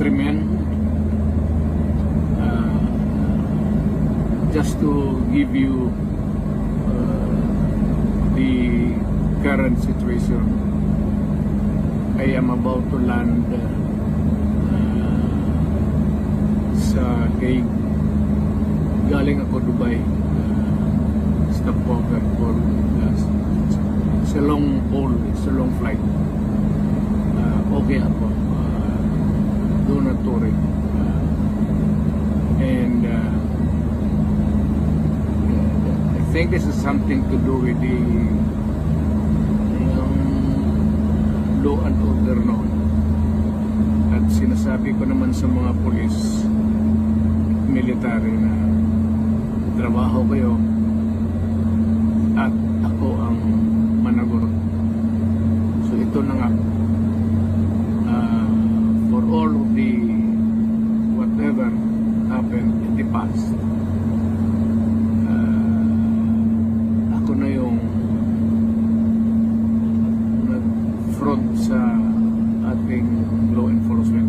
countrymen, just to give you the current situation. I am about to land sa Hague. Galing ako Dubai. Stopover for it's a long haul, it's a long flight. Okay ako. Do not worry. And I think this is something to do with the law and order noon. At sinasabi ko naman sa mga pulis, military na trabaho kayo at ako ang managot. So ito na nga, for all of the whatever happened in the past, ako na yung nag-front sa ating law enforcement